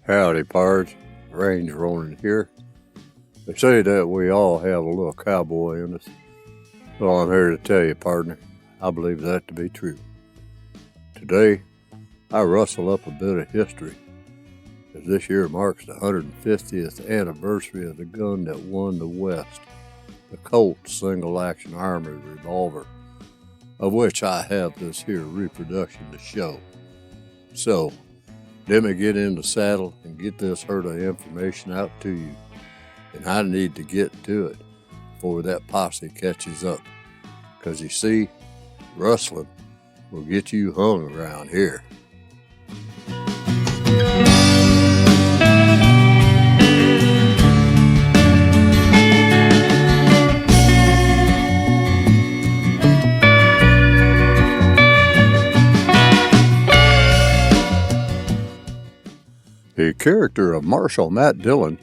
Howdy, pards. Range Ronin here. They say that we all have a little cowboy in us. Well, I'm here to tell you, partner, I believe that to be true. Today, I rustle up a bit of history, as this year marks the 150th anniversary of the gun that won the West, the Colt Single-Action Army revolver, of which I have this here reproduction to show. So, let me get in the saddle and get this herd of information out to you. And I need to get to it before that posse catches up. 'Cause you see, rustling will get you hung around here. The character of Marshal Matt Dillon,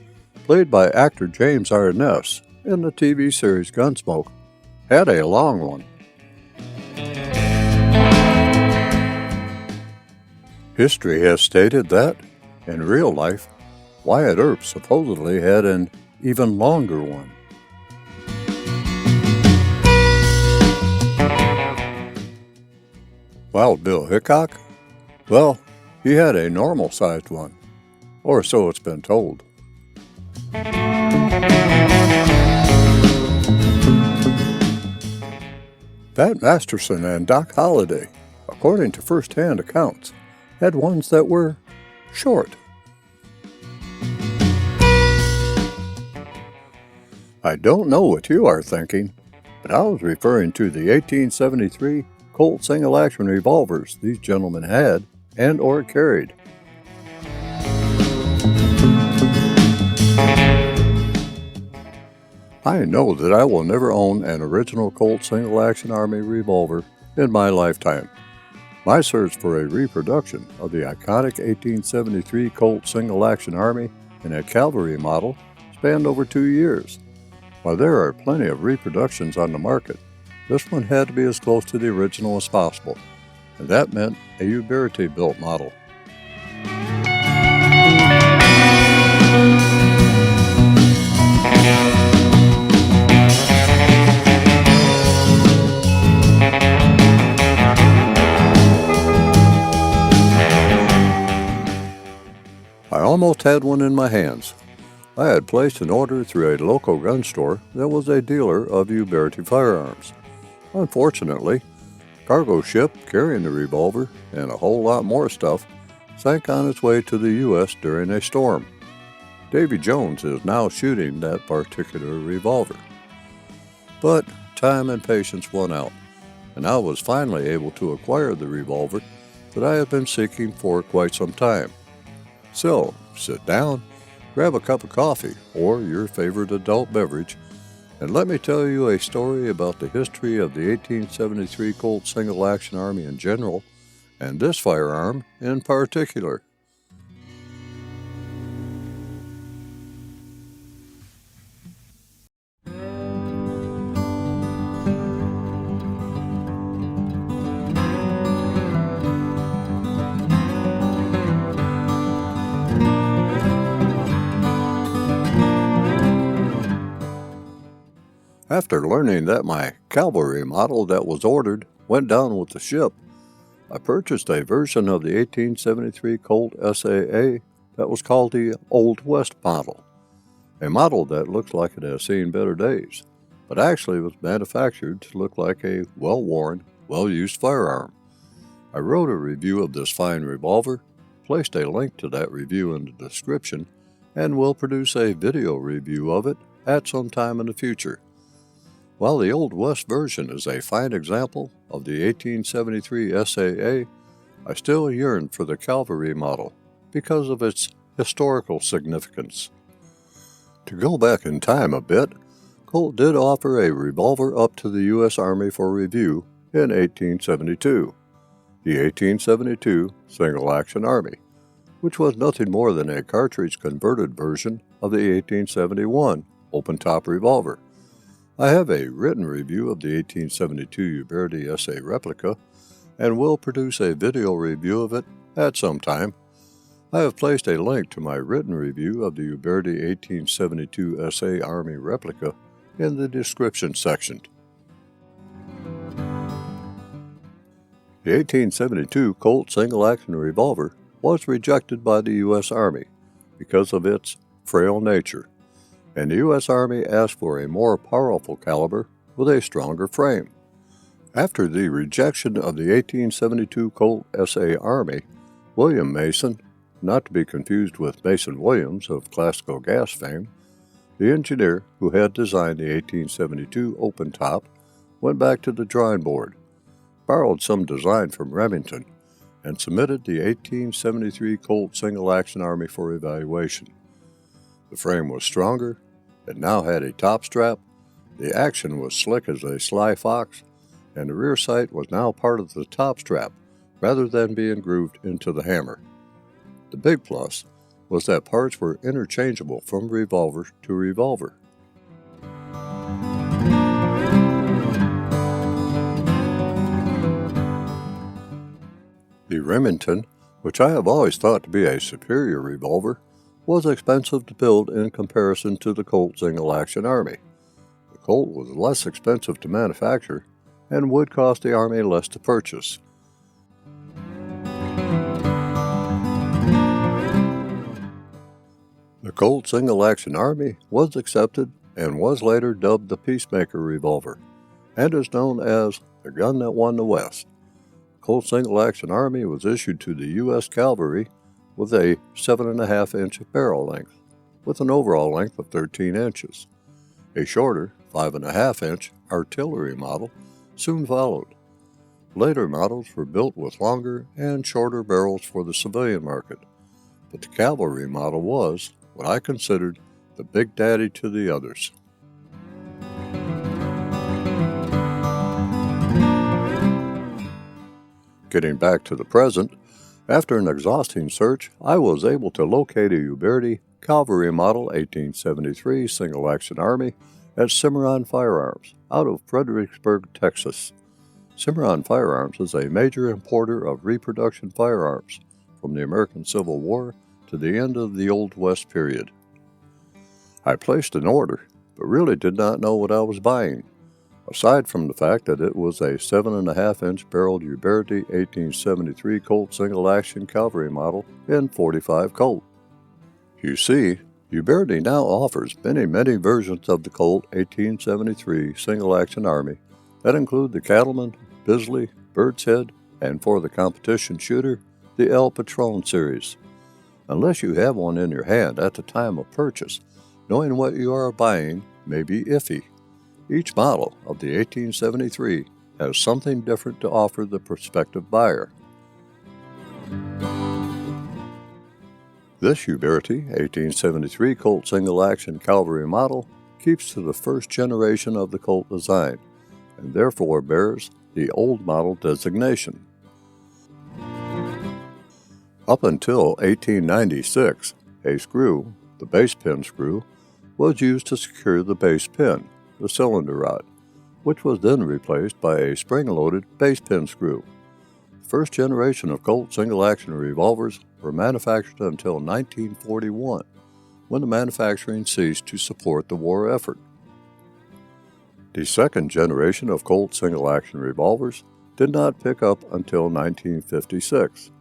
played by actor James Arness in the TV series Gunsmoke, had a long one. History has stated that, in real life, Wyatt Earp supposedly had an even longer one. Wild Bill Hickok? Well, he had a normal-sized one. Or so it's been told. Pat Masterson and Doc Holliday, according to first-hand accounts, had ones that were short. I don't know what you are thinking, but I was referring to the 1873 Colt Single-Action revolvers these gentlemen had and or carried. I know that I will never own an original Colt Single-Action Army revolver in my lifetime. My search for a reproduction of the iconic 1873 Colt Single-Action Army in a Cavalry model spanned over 2 years. While there are plenty of reproductions on the market, this one had to be as close to the original as possible, and that meant a Uberti built model. I almost had one in my hands. I had placed an order through a local gun store that was a dealer of Uberti firearms. Unfortunately, a cargo ship carrying the revolver and a whole lot more stuff sank on its way to the U.S. during a storm. Davy Jones is now shooting that particular revolver. But time and patience won out, and I was finally able to acquire the revolver that I have been seeking for quite some time. So, sit down, grab a cup of coffee or your favorite adult beverage, and let me tell you a story about the history of the 1873 Colt Single-Action Army in general, and this firearm in particular. After learning that my Cavalry model that was ordered went down with the ship, I purchased a version of the 1873 Colt SAA that was called the Old West model, a model that looks like it has seen better days, but actually was manufactured to look like a well-worn, well-used firearm. I wrote a review of this fine revolver, placed a link to that review in the description, and will produce a video review of it at some time in the future. While the Old West version is a fine example of the 1873 SAA, I still yearn for the Cavalry model because of its historical significance. To go back in time a bit, Colt did offer a revolver up to the U.S. Army for review in 1872, the 1872 Single-Action Army, which was nothing more than a cartridge-converted version of the 1871 open-top revolver. I have a written review of the 1872 Uberti SA Replica and will produce a video review of it at some time. I have placed a link to my written review of the Uberti 1872 SA Army replica in the description section. The 1872 Colt Single-Action Revolver was rejected by the U.S. Army because of its frail nature, and the U.S. Army asked for a more powerful caliber with a stronger frame. After the rejection of the 1872 Colt SA Army, William Mason, not to be confused with Mason Williams of classical gas fame, the engineer who had designed the 1872 open top, went back to the drawing board, borrowed some design from Remington, and submitted the 1873 Colt Single-Action Army for evaluation. The frame was stronger, it now had a top strap, the action was slick as a sly fox, and the rear sight was now part of the top strap rather than being grooved into the hammer. The big plus was that parts were interchangeable from revolver to revolver. The Remington, which I have always thought to be a superior revolver, was expensive to build in comparison to the Colt Single-Action Army. The Colt was less expensive to manufacture and would cost the Army less to purchase. The Colt Single-Action Army was accepted and was later dubbed the Peacemaker revolver, and is known as the gun that won the West. Colt Single-Action Army was issued to the U.S. Cavalry with a 7.5-inch barrel length, with an overall length of 13 inches. A shorter 5.5-inch artillery model soon followed. Later models were built with longer and shorter barrels for the civilian market, but the cavalry model was what I considered the big daddy to the others. Getting back to the present, after an exhausting search, I was able to locate a Uberti Cavalry Model 1873 Single-Action Army at Cimarron Firearms out of Fredericksburg, Texas. Cimarron Firearms is a major importer of reproduction firearms from the American Civil War to the end of the Old West period. I placed an order, but really did not know what I was buying, aside from the fact that it was a 7.5-inch barreled Uberti 1873 Colt Single-Action Cavalry model in .45 Colt. You see, Uberti now offers many versions of the Colt 1873 Single-Action Army that include the Cattleman, Bisley, Bird's Head, and for the competition shooter, the El Patron series. Unless you have one in your hand at the time of purchase, knowing what you are buying may be iffy. Each model of the 1873 has something different to offer the prospective buyer. This Uberti 1873 Colt Single-Action Cavalry model keeps to the first generation of the Colt design, and therefore bears the old model designation. Up until 1896, a screw, the base pin screw, was used to secure the base pin, the cylinder rod, which was then replaced by a spring-loaded base pin screw. The first generation of Colt single-action revolvers were manufactured until 1941, when the manufacturing ceased to support the war effort. The second generation of Colt single-action revolvers did not pick up until 1956,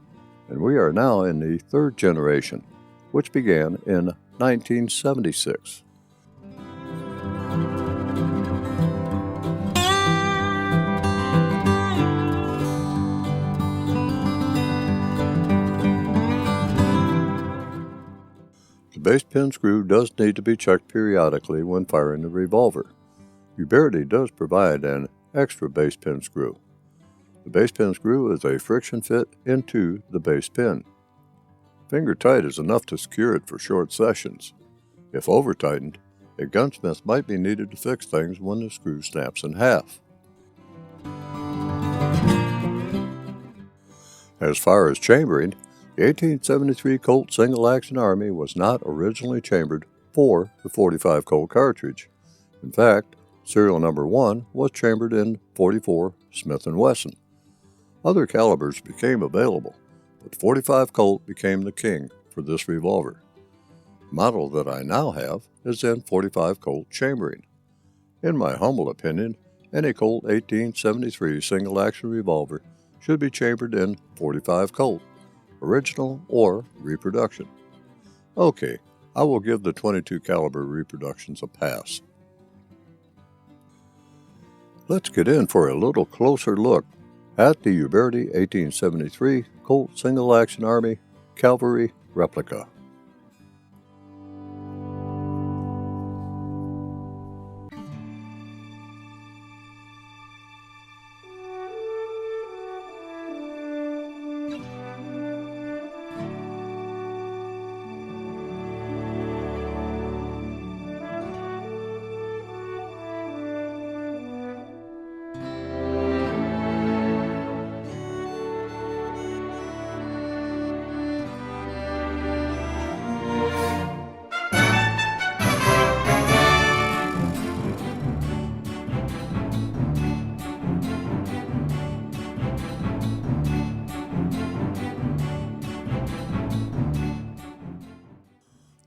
and we are now in the third generation, which began in 1976. The base pin screw does need to be checked periodically when firing the revolver. Uberti does provide an extra base pin screw. The base pin screw is a friction fit into the base pin. Finger tight is enough to secure it for short sessions. If over-tightened, a gunsmith might be needed to fix things when the screw snaps in half. As far as chambering, the 1873 Colt Single-Action Army was not originally chambered for the .45 Colt cartridge. In fact, serial number 1 was chambered in .44 Smith & Wesson. Other calibers became available, but .45 Colt became the king for this revolver. The model that I now have is in .45 Colt chambering. In my humble opinion, any Colt 1873 single-action revolver should be chambered in .45 Colt, original or reproduction. Okay, I will give the .22 caliber reproductions a pass. Let's get in for a little closer look at the Uberti 1873 Colt Single-Action Army Cavalry Replica.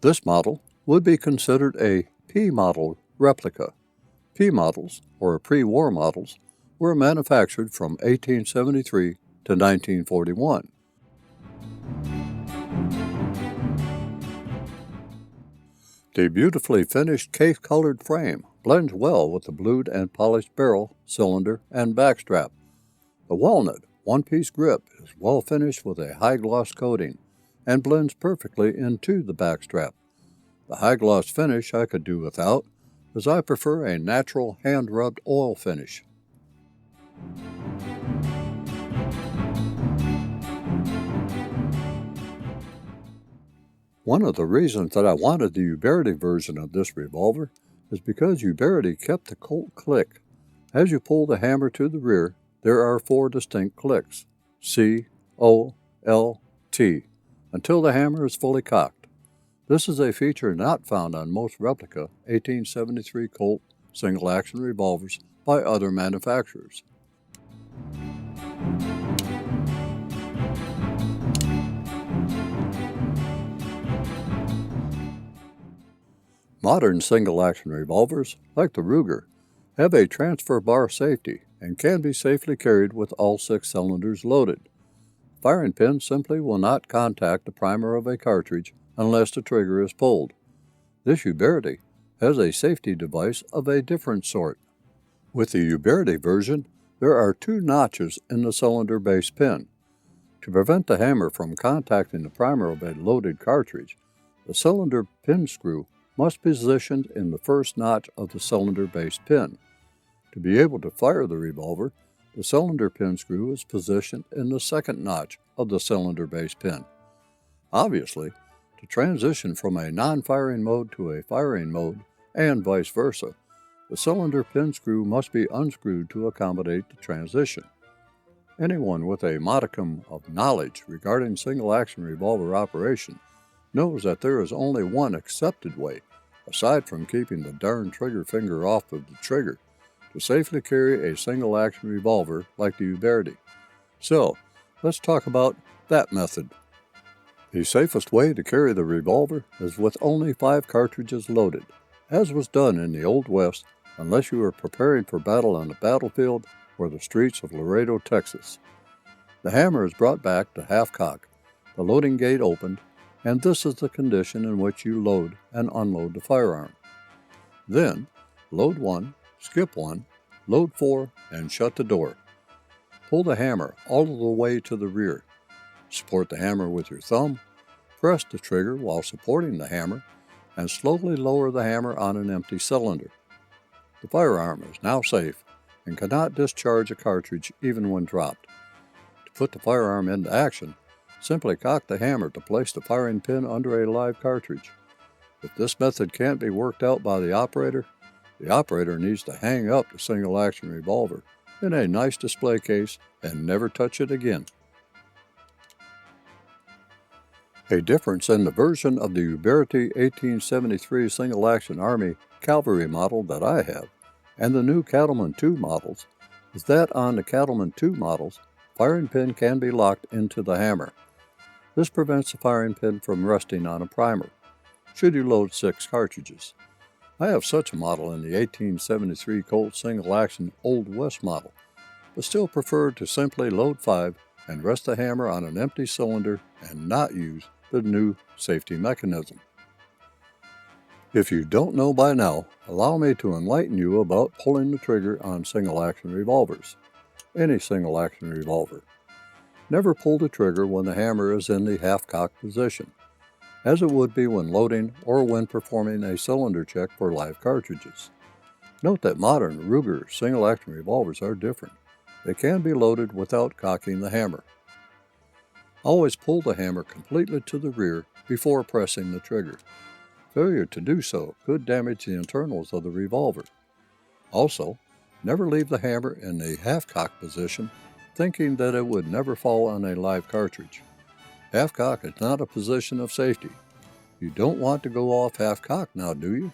This model would be considered a P-model replica. P-models, or pre-war models, were manufactured from 1873 to 1941. The beautifully finished case-colored frame blends well with the blued and polished barrel, cylinder, and backstrap. The walnut one-piece grip is well finished with a high-gloss coating and blends perfectly into the backstrap. The high-gloss finish I could do without, as I prefer a natural hand-rubbed oil finish. One of the reasons that I wanted the Uberti version of this revolver is because Uberti kept the Colt click. As you pull the hammer to the rear, there are 4 distinct clicks, C, O, L, T, until the hammer is fully cocked. This is a feature not found on most replica 1873 Colt single-action revolvers by other manufacturers. Modern single-action revolvers, like the Ruger, have a transfer bar safety and can be safely carried with all 6 cylinders loaded. Firing pin simply will not contact the primer of a cartridge unless the trigger is pulled. This Uberti has a safety device of a different sort. With the Uberti version, there are 2 notches in the cylinder base pin. To prevent the hammer from contacting the primer of a loaded cartridge, the cylinder pin screw must be positioned in the first notch of the cylinder base pin. To be able to fire the revolver, the cylinder pin screw is positioned in the second notch of the cylinder base pin. Obviously, to transition from a non-firing mode to a firing mode, and vice versa, the cylinder pin screw must be unscrewed to accommodate the transition. Anyone with a modicum of knowledge regarding single-action revolver operation knows that there is only one accepted way, aside from keeping the darn trigger finger off of the trigger, to safely carry a single-action revolver like the Uberti. So, let's talk about that method. The safest way to carry the revolver is with only 5 cartridges loaded, as was done in the Old West, unless you were preparing for battle on the battlefield or the streets of Laredo, Texas. The hammer is brought back to half-cock, the loading gate opened, and this is the condition in which you load and unload the firearm. Then, load 1, skip 1, load 4, and shut the door. Pull the hammer all the way to the rear. Support the hammer with your thumb, press the trigger while supporting the hammer, and slowly lower the hammer on an empty cylinder. The firearm is now safe and cannot discharge a cartridge even when dropped. To put the firearm into action, simply cock the hammer to place the firing pin under a live cartridge. If this method can't be worked out by the operator needs to hang up the single-action revolver in a nice display case and never touch it again. A difference in the version of the Uberti 1873 Single-Action Army Cavalry model that I have and the new Cattleman II models is that on the Cattleman II models, firing pin can be locked into the hammer. This prevents the firing pin from resting on a primer, should you load 6 cartridges. I have such a model in the 1873 Colt Single-Action Old West model, but still prefer to simply load 5 and rest the hammer on an empty cylinder and not use the new safety mechanism. If you don't know by now, allow me to enlighten you about pulling the trigger on single-action revolvers. Any single-action revolver. Never pull the trigger when the hammer is in the half-cocked position, as it would be when loading or when performing a cylinder check for live cartridges. Note that modern Ruger single-action revolvers are different. They can be loaded without cocking the hammer. Always pull the hammer completely to the rear before pressing the trigger. Failure to do so could damage the internals of the revolver. Also, never leave the hammer in the half-cock position thinking that it would never fall on a live cartridge. Half-cock is not a position of safety. You don't want to go off half-cock now, do you?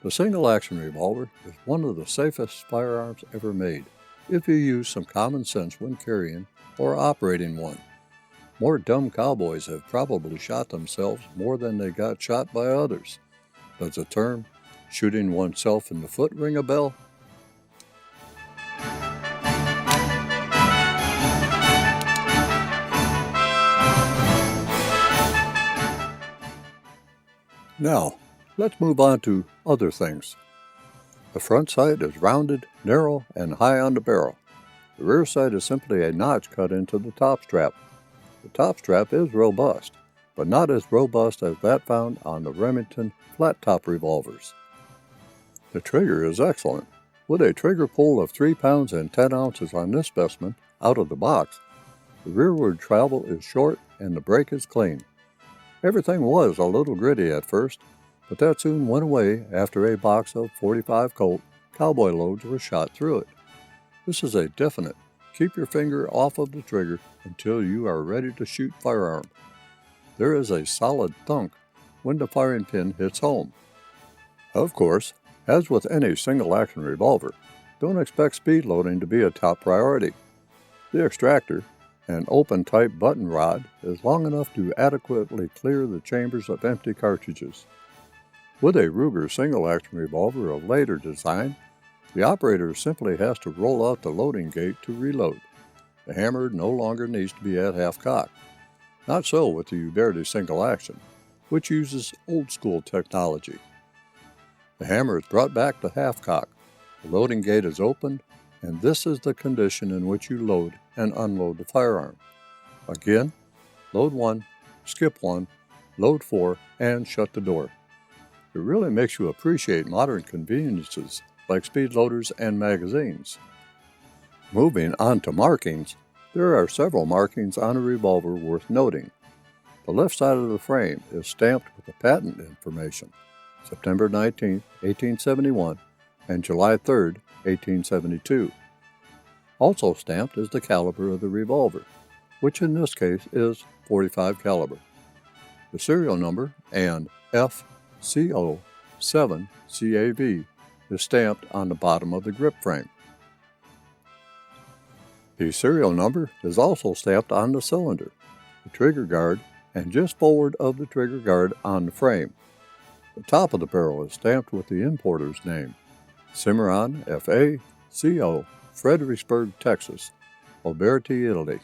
The single-action revolver is one of the safest firearms ever made, if you use some common sense when carrying or operating one. More dumb cowboys have probably shot themselves more than they got shot by others. Does the term, shooting oneself in the foot, ring a bell? Now, let's move on to other things. The front sight is rounded, narrow, and high on the barrel. The rear sight is simply a notch cut into the top strap. The top strap is robust, but not as robust as that found on the Remington flat-top revolvers. The trigger is excellent. With a trigger pull of 3 pounds and 10 ounces on this specimen, out of the box, the rearward travel is short and the brake is clean. Everything was a little gritty at first, but that soon went away after a box of 45 Colt cowboy loads were shot through it. This is a definite keep your finger off of the trigger until you are ready to shoot firearm. There is a solid thunk when the firing pin hits home. Of course, as with any single-action revolver, don't expect speed loading to be a top priority. The extractor, an open-type button rod, is long enough to adequately clear the chambers of empty cartridges. With a Ruger single-action revolver of later design, the operator simply has to roll out the loading gate to reload. The hammer no longer needs to be at half-cock. Not so with the Uberti single-action, which uses old-school technology. The hammer is brought back to half-cock, the loading gate is opened, and this is the condition in which you load and unload the firearm. Again, load 1, skip 1, load 4, and shut the door. It really makes you appreciate modern conveniences like speed loaders and magazines. Moving on to markings, there are several markings on a revolver worth noting. The left side of the frame is stamped with the patent information, September 19, 1871, and July 3, 1872. Also stamped is the caliber of the revolver, which in this case is .45 caliber. The serial number and FCO7CAV is stamped on the bottom of the grip frame. The serial number is also stamped on the cylinder, the trigger guard, and just forward of the trigger guard on the frame. The top of the barrel is stamped with the importer's name, Cimarron F.A. C.O. Fredericksburg, Texas, Uberti, Italy.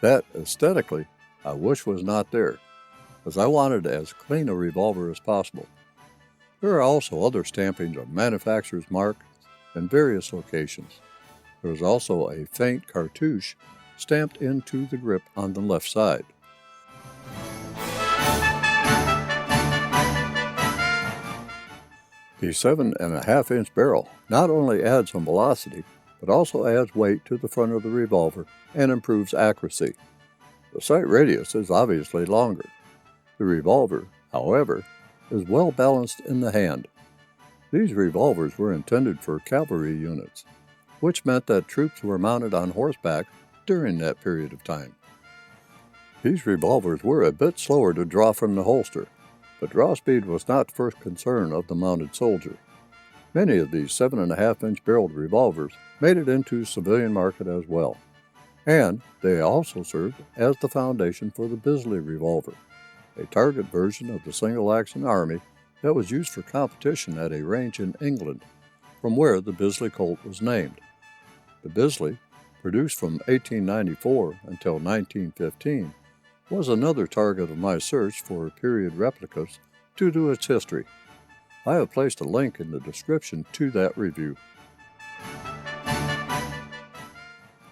That, aesthetically, I wish was not there, as I wanted as clean a revolver as possible. There are also other stampings of manufacturer's marks in various locations. There is also a faint cartouche stamped into the grip on the left side. The 7.5-inch barrel not only adds some velocity, but also adds weight to the front of the revolver and improves accuracy. The sight radius is obviously longer. The revolver, however, is well balanced in the hand. These revolvers were intended for cavalry units, which meant that troops were mounted on horseback during that period of time. These revolvers were a bit slower to draw from the holster, but draw speed was not the first concern of the mounted soldier. Many of these 7.5-inch barreled revolvers made it into civilian market as well. And they also served as the foundation for the Bisley revolver, a target version of the Single-Action Army that was used for competition at a range in England, from where the Bisley Colt was named. The Bisley, produced from 1894 until 1915, was another target of my search for period replicas due to its history. I have placed a link in the description to that review.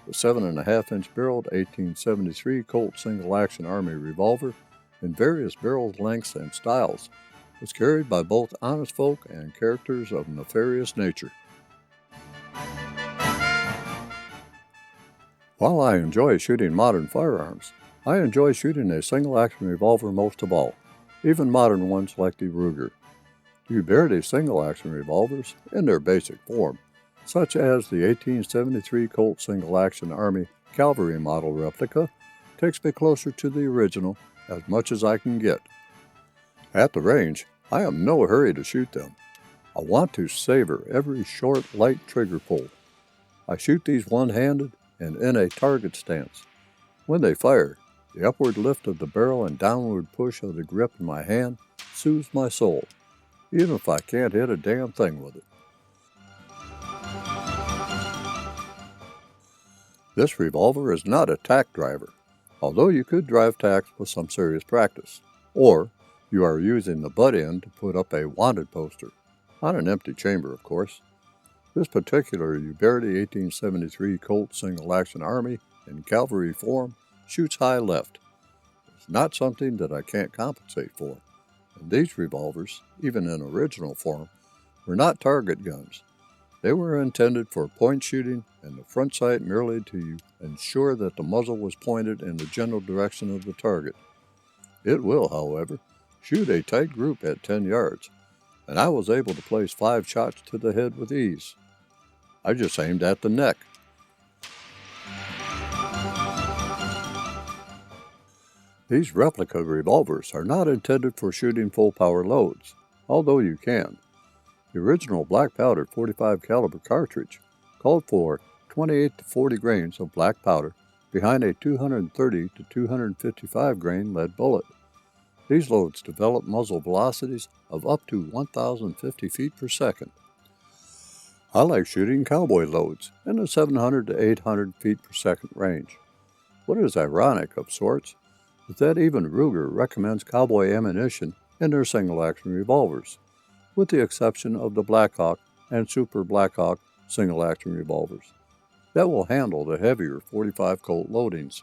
The 7.5-inch barreled 1873 Colt Single-Action Army revolver in various barrel lengths and styles was carried by both honest folk and characters of nefarious nature. While I enjoy shooting modern firearms, I enjoy shooting a single-action revolver most of all, even modern ones like the Ruger. The Uberti single-action revolvers, in their basic form, such as the 1873 Colt Single-Action Army Cavalry model replica, takes me closer to the original as much as I can get. At the range, I am in no hurry to shoot them. I want to savor every short, light trigger pull. I shoot these one-handed and in a target stance. When they fire, the upward lift of the barrel and downward push of the grip in my hand soothes my soul, even if I can't hit a damn thing with it. This revolver is not a tack driver, although you could drive tacks with some serious practice, or you are using the butt end to put up a wanted poster, on an empty chamber, of course. This particular Uberti 1873 Colt Single-Action Army in Cavalry form shoots high left. It's not something that I can't compensate for, and these revolvers, even in original form, were not target guns. They were intended for point shooting and the front sight merely to ensure that the muzzle was pointed in the general direction of the target. It will, however, shoot a tight group at 10 yards, and I was able to place 5 shots to the head with ease. I just aimed at the neck. These replica revolvers are not intended for shooting full power loads, although you can. The original black powder .45 caliber cartridge called for 28 to 40 grains of black powder behind a 230 to 255 grain lead bullet. These loads develop muzzle velocities of up to 1,050 feet per second. I like shooting cowboy loads in the 700 to 800 feet per second range. What is ironic of sorts is that even Ruger recommends cowboy ammunition in their single-action revolvers, with the exception of the Blackhawk and Super Blackhawk single-action revolvers that will handle the heavier .45 Colt loadings.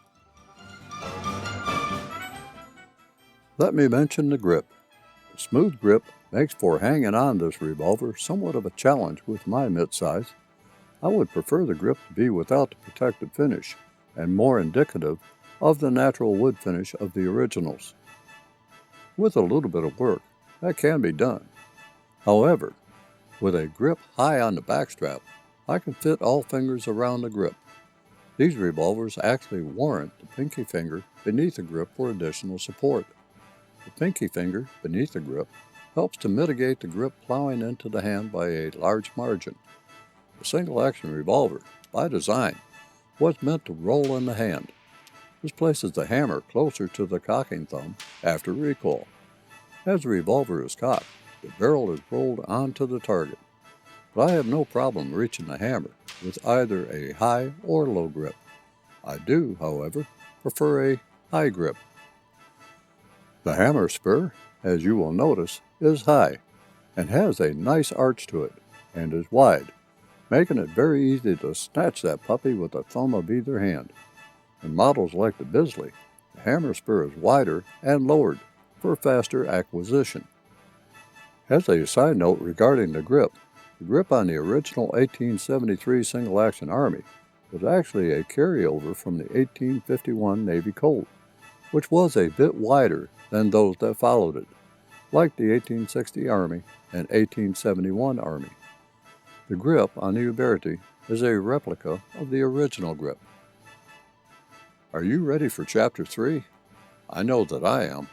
Let me mention the grip. The smooth grip makes for hanging on this revolver somewhat of a challenge with my mid-size. I would prefer the grip to be without the protective finish and more indicative of the natural wood finish of the originals. With a little bit of work, that can be done. However, with a grip high on the backstrap, I can fit all fingers around the grip. These revolvers actually warrant the pinky finger beneath the grip for additional support. The pinky finger beneath the grip helps to mitigate the grip plowing into the hand by a large margin. The single-action revolver, by design, was meant to roll in the hand. This places the hammer closer to the cocking thumb after recoil. As the revolver is cocked, the barrel is rolled onto the target, but I have no problem reaching the hammer with either a high or low grip. I do, however, prefer a high grip. The hammer spur, as you will notice, is high and has a nice arch to it and is wide, making it very easy to snatch that puppy with the thumb of either hand. In models like the Bisley, the hammer spur is wider and lowered for faster acquisition. As a side note regarding the grip on the original 1873 Single-Action Army was actually a carryover from the 1851 Navy Colt, which was a bit wider than those that followed it, like the 1860 Army and 1871 Army. The grip on the Uberti is a replica of the original grip. Are you ready for Chapter 3? I know that I am.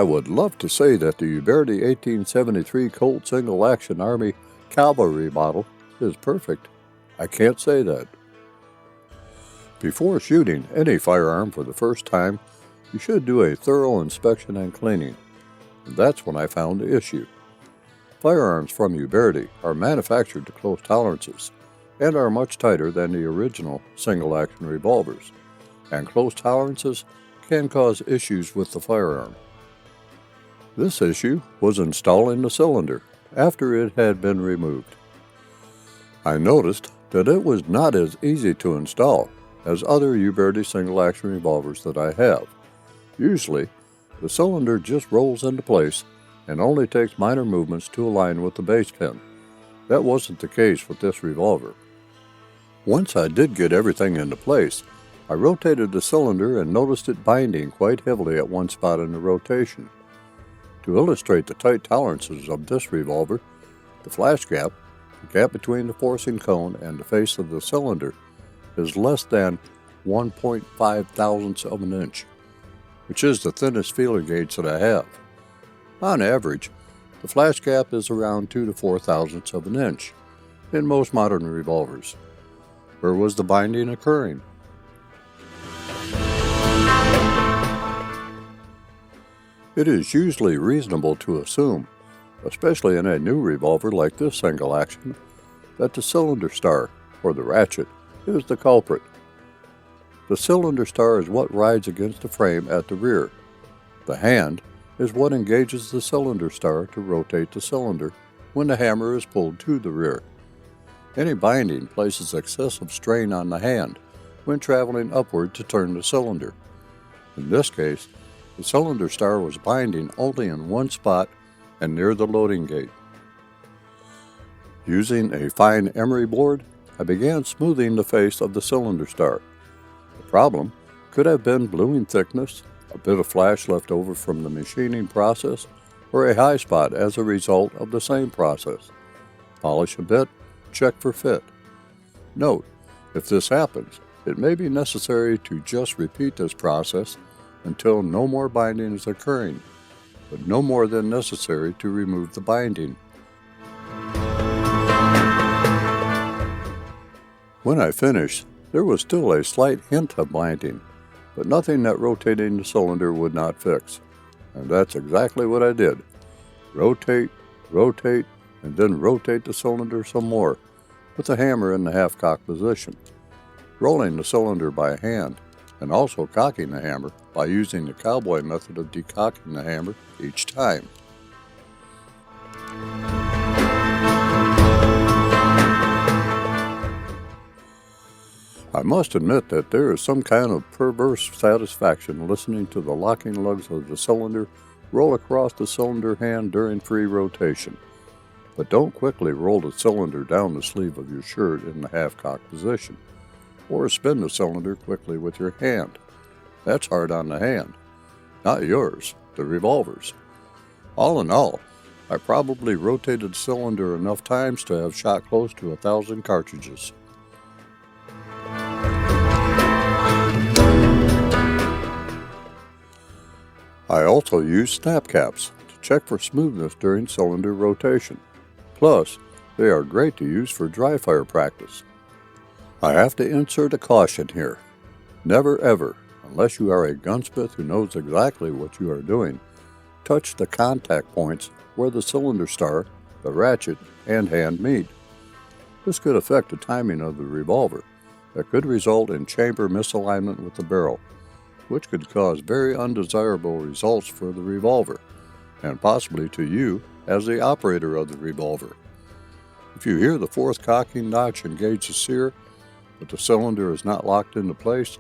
I would love to say that the Uberti 1873 Colt Single-Action Army Cavalry model is perfect. I can't say that. Before shooting any firearm for the first time, you should do a thorough inspection and cleaning. And that's when I found the issue. Firearms from Uberti are manufactured to close tolerances and are much tighter than the original single-action revolvers, and close tolerances can cause issues with the firearm. This issue was installing the cylinder after it had been removed. I noticed that it was not as easy to install as other Uberti single-action revolvers that I have. Usually, the cylinder just rolls into place and only takes minor movements to align with the base pin. That wasn't the case with this revolver. Once I did get everything into place, I rotated the cylinder and noticed it binding quite heavily at one spot in the rotation. To illustrate the tight tolerances of this revolver, the flash gap, the gap between the forcing cone and the face of the cylinder, is less than 1.5 thousandths of an inch, which is the thinnest feeler gauge that I have. On average, the flash gap is around 2 to 4 thousandths of an inch in most modern revolvers. Where was the binding occurring? It is usually reasonable to assume, especially in a new revolver like this single action, that the cylinder star, or the ratchet, is the culprit. The cylinder star is what rides against the frame at the rear. The hand is what engages the cylinder star to rotate the cylinder when the hammer is pulled to the rear. Any binding places excessive strain on the hand when traveling upward to turn the cylinder. In this case, the cylinder star was binding only in one spot and near the loading gate. Using a fine emery board, I began smoothing the face of the cylinder star. The problem could have been bluing thickness, a bit of flash left over from the machining process, or a high spot as a result of the same process. Polish a bit, check for fit. Note, if this happens, it may be necessary to just repeat this process until no more binding is occurring, but no more than necessary to remove the binding. When I finished, there was still a slight hint of binding, but nothing that rotating the cylinder would not fix. And that's exactly what I did. Rotate, rotate, and then rotate the cylinder some more, with the hammer in the half-cock position, rolling the cylinder by hand, and also cocking the hammer by using the cowboy method of decocking the hammer each time. I must admit that there is some kind of perverse satisfaction listening to the locking lugs of the cylinder roll across the cylinder hand during free rotation. But don't quickly roll the cylinder down the sleeve of your shirt in the half-cock position, or spin the cylinder quickly with your hand. That's hard on the hand. Not yours, the revolver's. All in all, I probably rotated the cylinder enough times to have shot close to 1,000 cartridges. I also use snap caps to check for smoothness during cylinder rotation. Plus, they are great to use for dry fire practice. I have to insert a caution here. Never ever, unless you are a gunsmith who knows exactly what you are doing, touch the contact points where the cylinder star, the ratchet, and hand meet. This could affect the timing of the revolver. That could result in chamber misalignment with the barrel, which could cause very undesirable results for the revolver, and possibly to you as the operator of the revolver. If you hear the fourth cocking notch engage the sear, but the cylinder is not locked into place,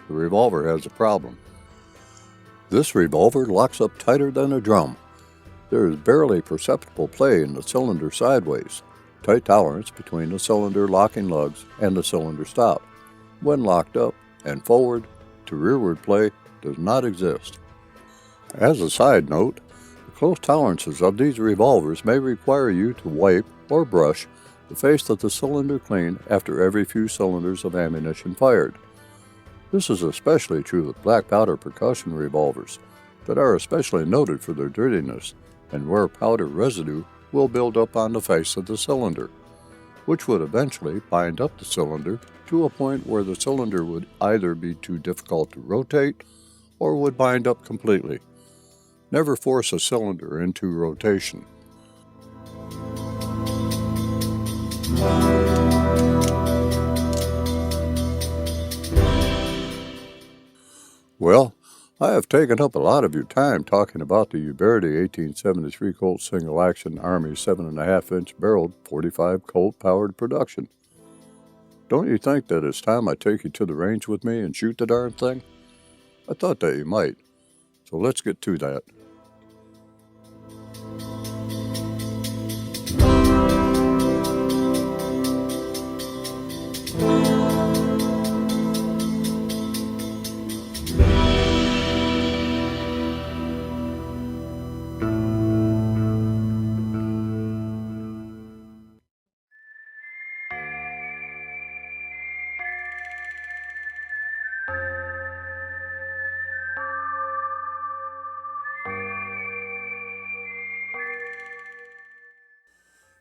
the revolver has a problem. This revolver locks up tighter than a drum. There is barely perceptible play in the cylinder sideways, tight tolerance between the cylinder locking lugs and the cylinder stop. When locked up and forward to rearward play does not exist. As a side note, the close tolerances of these revolvers may require you to wipe or brush the face of the cylinder clean after every few cylinders of ammunition fired. This is especially true with black powder percussion revolvers, that are especially noted for their dirtiness and where powder residue will build up on the face of the cylinder, which would eventually bind up the cylinder to a point where the cylinder would either be too difficult to rotate or would bind up completely. Never force a cylinder into rotation. Well, I have taken up a lot of your time talking about the Uberti 1873 Colt Single-Action Army 7.5-inch barreled 45 Colt powered production. Don't you think that it's time I take you to the range with me and shoot the darn thing? I thought that you might, so let's get to that.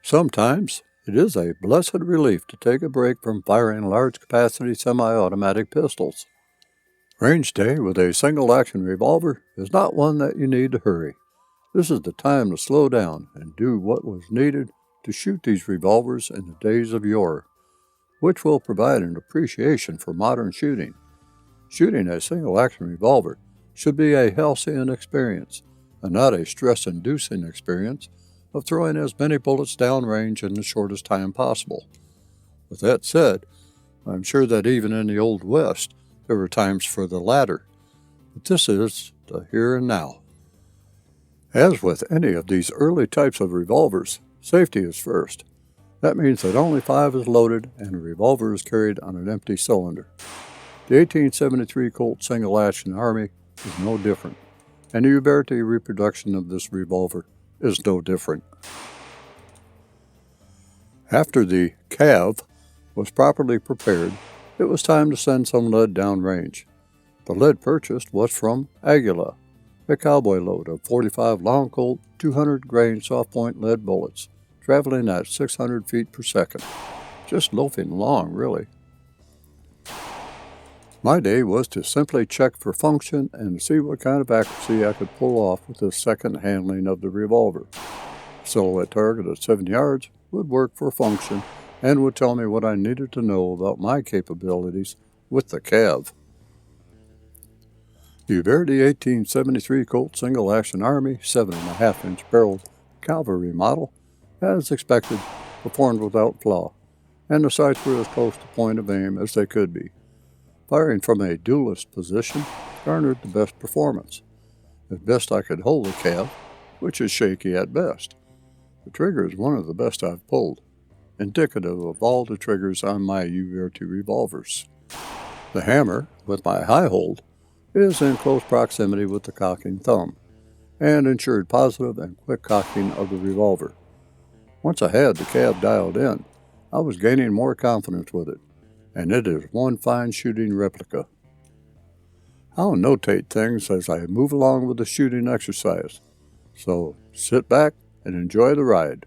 Sometimes it is a blessed relief to take a break from firing large-capacity semi-automatic pistols. Range day with a single-action revolver is not one that you need to hurry. This is the time to slow down and do what was needed to shoot these revolvers in the days of yore, which will provide an appreciation for modern shooting. Shooting a single-action revolver should be a halcyon experience, and not a stress-inducing experience of throwing as many bullets downrange in the shortest time possible. With that said, I'm sure that even in the Old West, there were times for the latter, but this is the here and now. As with any of these early types of revolvers, safety is first. That means that only 5 is loaded and a revolver is carried on an empty cylinder. The 1873 Colt Single-Action Army is no different, and the Uberti reproduction of this revolver is no different. After the cav was properly prepared, it was time to send some lead downrange. The lead purchased was from Aguila, a cowboy load of 45 long Colt 200-grain soft-point lead bullets, traveling at 600 feet per second. Just loafing along, really. My day was to simply check for function and see what kind of accuracy I could pull off with this second handling of the revolver. A silhouette target at 7 yards would work for function and would tell me what I needed to know about my capabilities with the cav. The Uberti 1873 Colt Single-Action Army 7.5-inch barreled Cavalry model, as expected, performed without flaw, and the sights were as close to point of aim as they could be. Firing from a duelist position garnered the best performance. At best I could hold the cav, which is shaky at best. The trigger is one of the best I've pulled, indicative of all the triggers on my Uberti revolvers. The hammer, with my high hold, is in close proximity with the cocking thumb, and ensured positive and quick cocking of the revolver. Once I had the cav dialed in, I was gaining more confidence with it, and it is one fine shooting replica. I'll notate things as I move along with the shooting exercise, so sit back and enjoy the ride.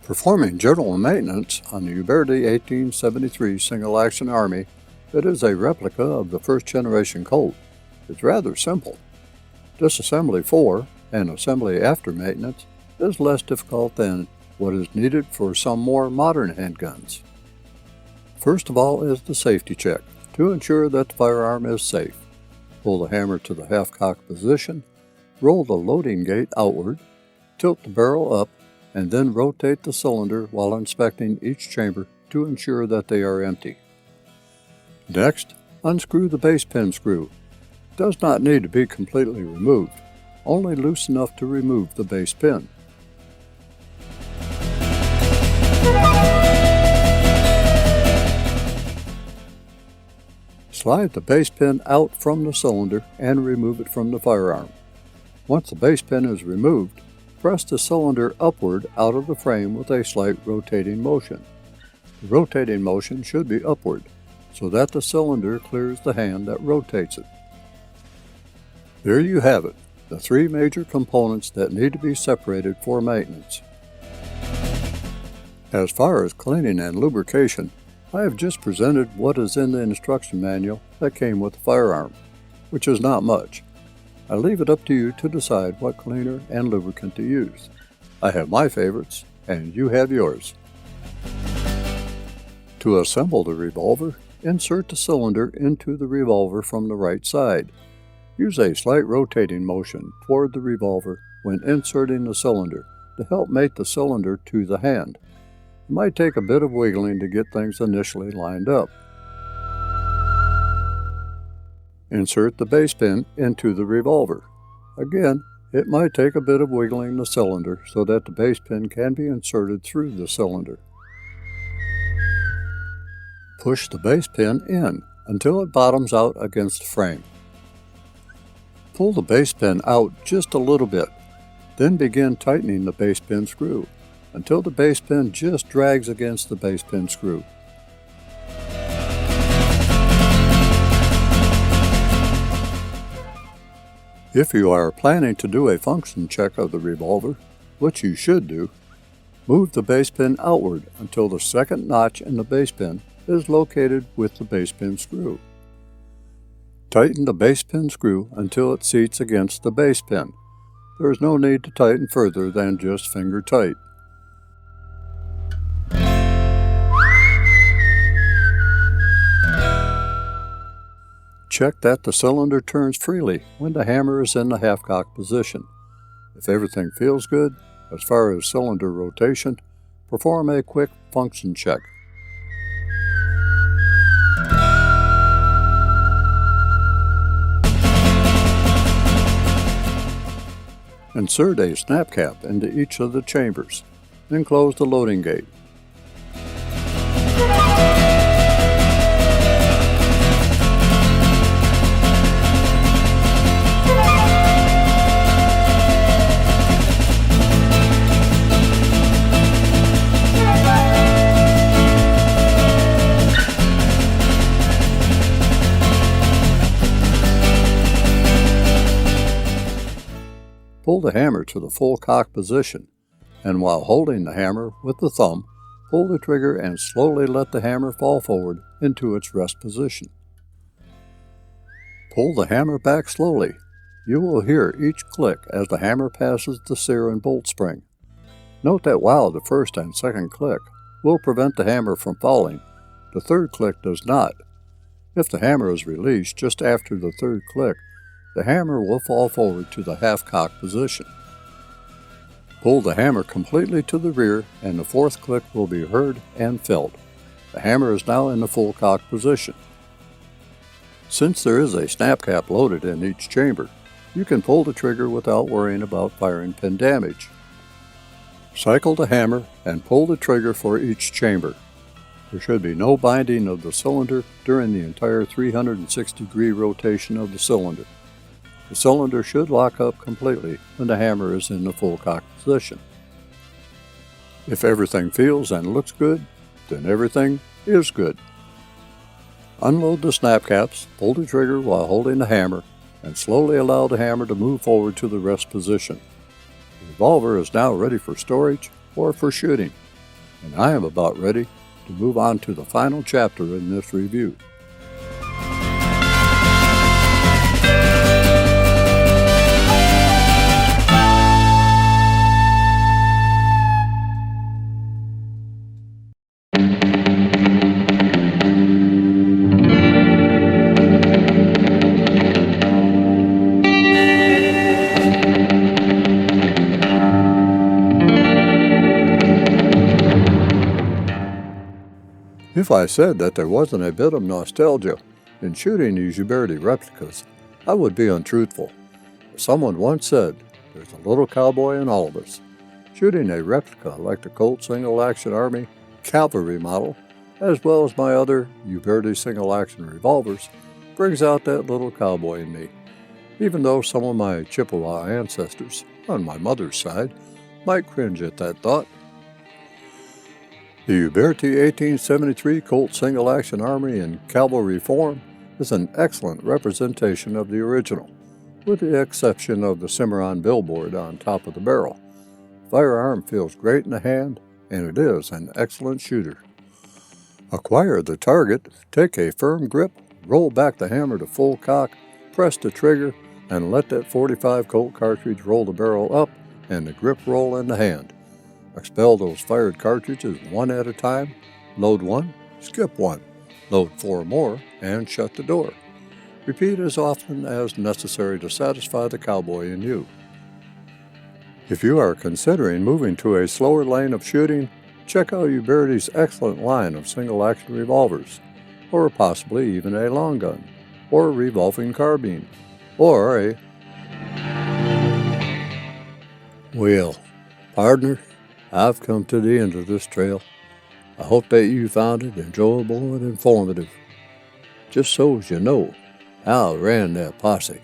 Performing general maintenance on the Uberti 1873 Single-Action Army that is a replica of the first-generation Colt is rather simple. Disassembly for and assembly after maintenance is less difficult than what is needed for some more modern handguns. First of all is the safety check to ensure that the firearm is safe. Pull the hammer to the half-cock position, roll the loading gate outward, tilt the barrel up, and then rotate the cylinder while inspecting each chamber to ensure that they are empty. Next, unscrew the base pin screw. It does not need to be completely removed, only loose enough to remove the base pin. Slide the base pin out from the cylinder and remove it from the firearm. Once the base pin is removed, press the cylinder upward out of the frame with a slight rotating motion. The rotating motion should be upward, so that the cylinder clears the hand that rotates it. There you have it, the three major components that need to be separated for maintenance. As far as cleaning and lubrication, I have just presented what is in the instruction manual that came with the firearm, which is not much. I leave it up to you to decide what cleaner and lubricant to use. I have my favorites, and you have yours. To assemble the revolver, insert the cylinder into the revolver from the right side. Use a slight rotating motion toward the revolver when inserting the cylinder to help mate the cylinder to the hand. It might take a bit of wiggling to get things initially lined up. Insert the base pin into the revolver. Again, it might take a bit of wiggling the cylinder so that the base pin can be inserted through the cylinder. Push the base pin in until it bottoms out against the frame. Pull the base pin out just a little bit, then begin tightening the base pin screw until the base pin just drags against the base pin screw. If you are planning to do a function check of the revolver, which you should do, move the base pin outward until the second notch in the base pin is located with the base pin screw. Tighten the base pin screw until it seats against the base pin. There is no need to tighten further than just finger tight. Check that the cylinder turns freely when the hammer is in the half-cock position. If everything feels good, as far as cylinder rotation, perform a quick function check. Insert a snap cap into each of the chambers, then close the loading gate. Pull the hammer to the full cock position, and while holding the hammer with the thumb, pull the trigger and slowly let the hammer fall forward into its rest position. Pull the hammer back slowly. You will hear each click as the hammer passes the sear and bolt spring. Note that while the first and second click will prevent the hammer from falling, the third click does not. If the hammer is released just after the third click, the hammer will fall forward to the half-cock position. Pull the hammer completely to the rear and the fourth click will be heard and felt. The hammer is now in the full cock position. Since there is a snap cap loaded in each chamber, you can pull the trigger without worrying about firing pin damage. Cycle the hammer and pull the trigger for each chamber. There should be no binding of the cylinder during the entire 360-degree rotation of the cylinder. The cylinder should lock up completely when the hammer is in the full cock position. If everything feels and looks good, then everything is good. Unload the snap caps, pull the trigger while holding the hammer, and slowly allow the hammer to move forward to the rest position. The revolver is now ready for storage or for shooting. and I am about ready to move on to the final chapter in this review. If I said that there wasn't a bit of nostalgia in shooting these Uberti replicas, I would be untruthful. Someone once said, there's a little cowboy in all of us. Shooting a replica like the Colt Single-Action Army Cavalry model, as well as my other Uberti single-action revolvers, brings out that little cowboy in me. Even though some of my Chippewa ancestors, on my mother's side, might cringe at that thought. The Uberti 1873 Colt Single-Action Army in Cavalry form is an excellent representation of the original, with the exception of the Cimarron billboard on top of the barrel. Firearm feels great in the hand, and it is an excellent shooter. Acquire the target, take a firm grip, roll back the hammer to full cock, press the trigger, and let that .45 Colt cartridge roll the barrel up and the grip roll in the hand. Expel those fired cartridges one at a time, load one, skip one, load 4 more, and shut the door. Repeat as often as necessary to satisfy the cowboy in you. If you are considering moving to a slower lane of shooting, check out Uberti's excellent line of single-action revolvers, or possibly even a long gun, or a revolving carbine, or a... Well, partner, I've come to the end of this trail. I hope that you found it enjoyable and informative. Just so as you know, Hal ran that posse,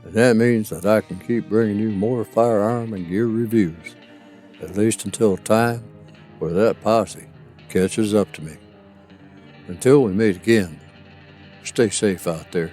and that means that I can keep bringing you more firearm and gear reviews, at least until time where that posse catches up to me. Until we meet again, stay safe out there.